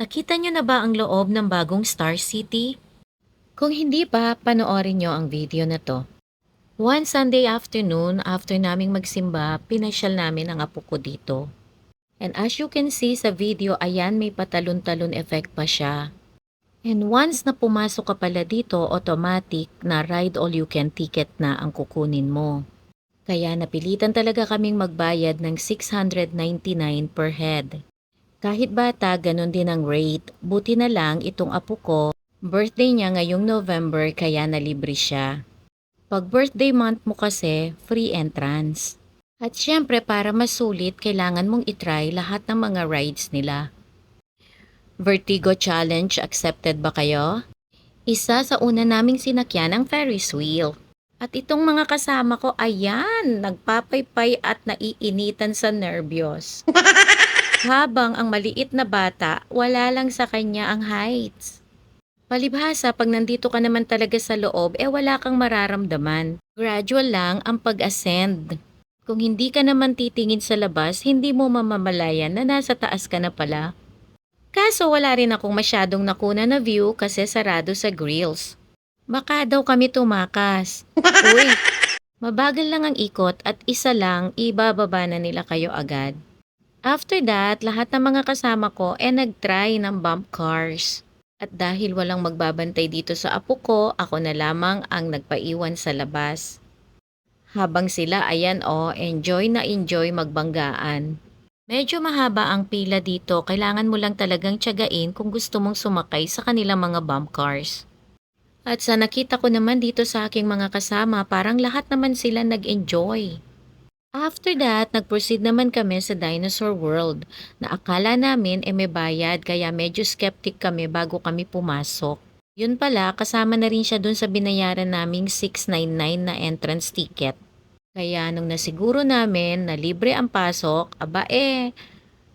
Nakita niyo na ba ang loob ng bagong Star City? Kung hindi pa, panoorin niyo ang video na to. One Sunday afternoon, after naming magsimba, pinasyal namin ang apo ko dito. And as you can see sa video, ayan may patalon-talon effect pa siya. And once na pumasok ka pala dito, automatic na ride all you can ticket na ang kukunin mo. Kaya napilitan talaga kaming magbayad ng 699 per head. Kahit bata, ganun din ang rate. Buti na lang itong apo ko, birthday niya ngayong November kaya nalibre siya. Pag birthday month mo kasi, free entrance. At syempre para masulit, kailangan mong itry lahat ng mga rides nila. Vertigo Challenge accepted ba kayo? Isa sa una naming sinakyan ang Ferris wheel. At itong mga kasama ko, ayan, nagpapaypay at naiinitan sa nervyos. Habang ang maliit na bata, wala lang sa kanya ang heights. Palibhasa, pag nandito ka naman talaga sa loob, wala kang mararamdaman. Gradual lang ang pag-ascend. Kung hindi ka naman titingin sa labas, hindi mo mamamalayan na nasa taas ka na pala. Kaso wala rin akong masyadong nakuna na view kasi sarado sa grills. Baka daw kami tumakas. Uy, mabagal lang ang ikot at isa lang, ibababa na nila kayo agad. After that, lahat ng mga kasama ko nag-try ng bump cars. At dahil walang magbabantay dito sa apo ko, ako na lamang ang nagpaiwan sa labas. Habang sila ayan enjoy na enjoy magbanggaan. Medyo mahaba ang pila dito, kailangan mo lang talagang tiyagain kung gusto mong sumakay sa kanilang mga bump cars. At sa nakita ko naman dito sa aking mga kasama, parang lahat naman sila nag-enjoy. After that, nag-proceed naman kami sa Dinosaur World na akala namin may bayad kaya medyo skeptic kami bago kami pumasok. Yun pala, kasama na rin siya dun sa binayaran naming 699 na entrance ticket. Kaya nung nasiguro namin na libre ang pasok,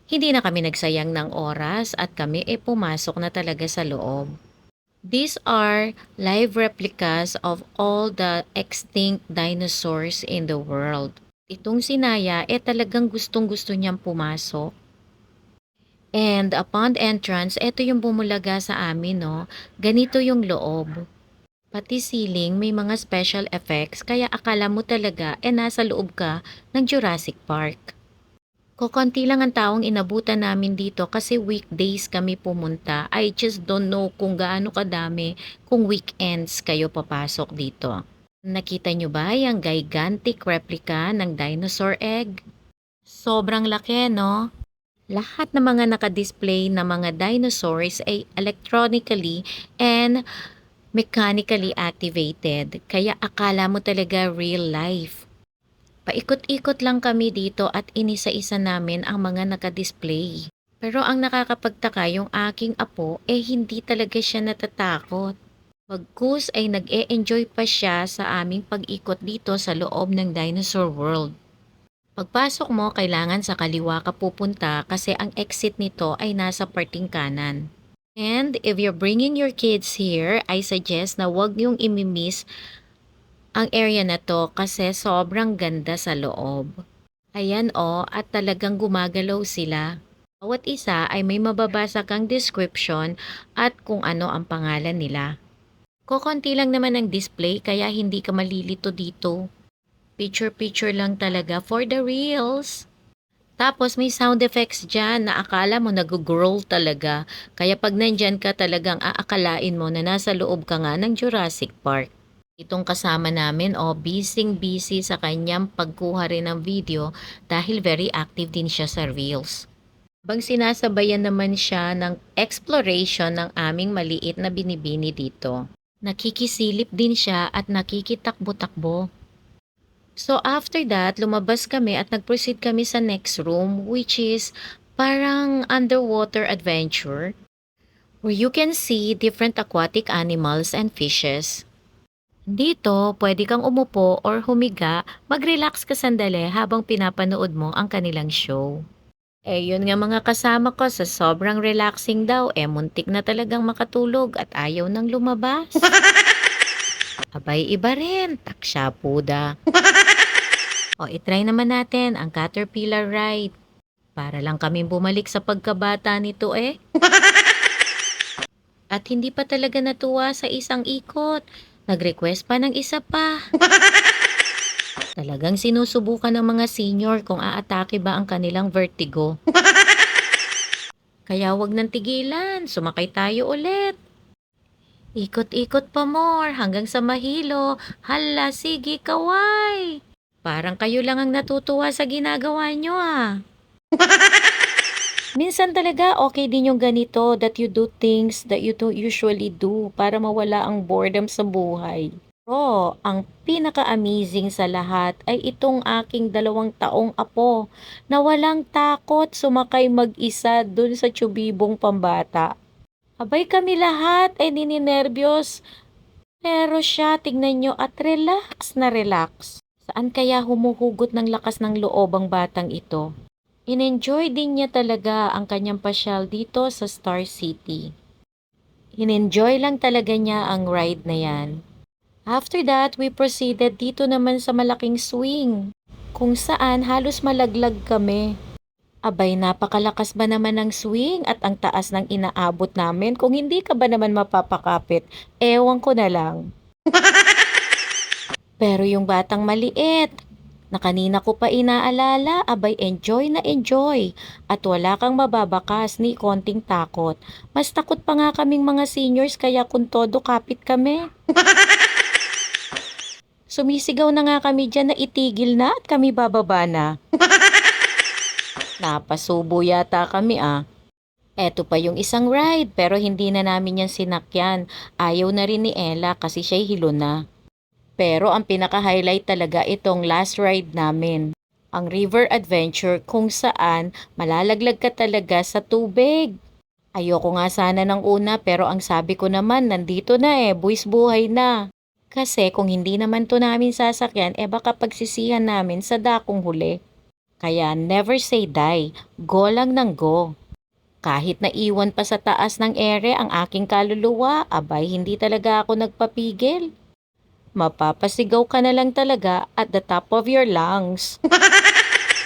hindi na kami nagsayang ng oras at kami pumasok na talaga sa loob. These are live replicas of all the extinct dinosaurs in the world. Itong sinaya talagang gustong-gusto niyang pumasok. And upon entrance, ito yung bumulaga sa amin, no? Ganito yung loob. Pati ceiling may mga special effects kaya akala mo talaga nasa loob ka ng Jurassic Park. Kokonti lang ang taong inabutan namin dito kasi weekdays kami pumunta. I just don't know kung gaano kadami kung weekends kayo papasok dito. Nakita nyo ba yung gigantic replica ng dinosaur egg? Sobrang laki, no? Lahat ng mga nakadisplay na mga dinosaurs ay electronically and mechanically activated. Kaya akala mo talaga real life. Paikot-ikot lang kami dito at inisa-isa namin ang mga nakadisplay. Pero ang nakakapagtaka yung aking apo hindi talaga siya natatakot. Bagkus ay nag-e-enjoy pa siya sa aming pag-ikot dito sa loob ng Dinosaur World. Pagpasok mo, kailangan sa kaliwa ka pupunta kasi ang exit nito ay nasa parting kanan. And if you're bringing your kids here, I suggest na wag yung imimiss ang area na to kasi sobrang ganda sa loob. Ayan at talagang gumagalaw sila. Bawat isa ay may mababasa kang description at kung ano ang pangalan nila. Kokonti lang naman ang display kaya hindi ka malilito dito. Picture-picture lang talaga for the reels. Tapos may sound effects dyan na akala mo nag-growl talaga. Kaya pag nandyan ka talagang aakalain mo na nasa loob ka nga ng Jurassic Park. Itong kasama namin busy sa kanyang pagkuha rin ng video dahil very active din siya sa reels. Bang sinasabayan naman siya ng exploration ng aming maliit na binibini dito. Nakikisilip din siya at nakikitakbo-takbo. So after that, lumabas kami at nag-proceed kami sa next room which is parang underwater adventure where you can see different aquatic animals and fishes. Dito, pwede kang umupo or humiga, mag-relax ka sandali habang pinapanood mo ang kanilang show. Yun nga mga kasama ko sa sobrang relaxing daw, muntik na talagang makatulog at ayaw nang lumabas. Abay iba rin, taksya puda. Itry naman natin ang Caterpillar ride. Para lang kami bumalik sa pagkabata nito At hindi pa talaga natuwa sa isang ikot. Nag-request pa ng isa pa. Talagang sinusubukan ng mga senior kung aatake ba ang kanilang vertigo. Kaya wag nang tigilan, sumakay tayo ulit. Ikot-ikot pa more hanggang sa Mahilo. Hala, sige, kaway. Parang kayo lang ang natutuwa sa ginagawa nyo ah. Minsan talaga okay din yung ganito that you do things that you don't usually do para mawala ang boredom sa buhay. Pero ang pinaka-amazing sa lahat ay itong aking 2 taong apo na walang takot sumakay mag-isa dun sa tiyubibong pambata. Abay kami lahat ay nininerbiyos pero siya tignan nyo at relax na relax. Saan kaya humuhugot ng lakas ng loob ang batang ito? Inenjoy din niya talaga ang kanyang pasyal dito sa Star City. Inenjoy lang talaga niya ang ride na yan. After that, we proceeded dito naman sa malaking swing, kung saan halos malaglag kami. Abay, napakalakas ba naman ng swing at ang taas ng inaabot namin kung hindi ka ba naman mapapakapit, ewan ko na lang. Pero yung batang maliit, na kanina ko pa inaalala, abay enjoy na enjoy at wala kang mababakas ni konting takot. Mas takot pa nga kaming mga seniors kaya kung todo kapit kami. Sumisigaw na nga kami dyan na itigil na at kami bababa na. Napasubo yata kami ah. Eto pa yung isang ride pero hindi na namin yan sinakyan. Ayaw na rin ni Ella kasi siya'y hilo na. Pero ang pinaka-highlight talaga itong last ride namin. Ang river adventure kung saan malalaglag ka talaga sa tubig. Ayoko nga sana ng una pero ang sabi ko naman nandito na buwis buhay na. Kasi kung hindi naman to namin sasakyan baka pagsisihan namin sa dakong huli. Kaya never say die, go lang ng go. Kahit naiwan pa sa taas ng ere ang aking kaluluwa, abay hindi talaga ako nagpapigil. Mapapasigaw ka na lang talaga at the top of your lungs.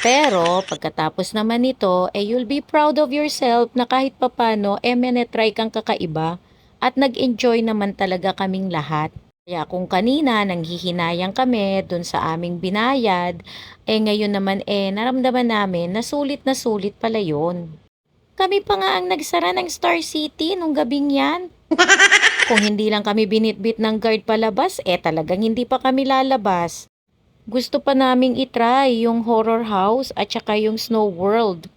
Pero pagkatapos naman nito, you'll be proud of yourself na kahit papano menetry kang kakaiba at nag-enjoy naman talaga kaming lahat. Kaya kung kanina nanghihinayang kami dun sa aming binayad, ngayon naman naramdaman namin na sulit pala yun. Kami pa nga ang nagsara ng Star City nung gabing yan. Kung hindi lang kami binitbit ng guard palabas, talagang hindi pa kami lalabas. Gusto pa naming itry yung horror house at saka yung snow world.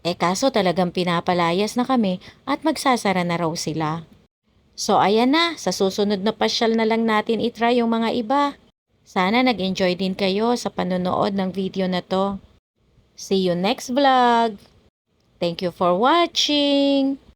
Kaso talagang pinapalayas na kami at magsasara na raw sila. So ayan na, sa susunod na pasyal na lang natin itry yung mga iba. Sana nag-enjoy din kayo sa panonood ng video na to. See you next vlog! Thank you for watching!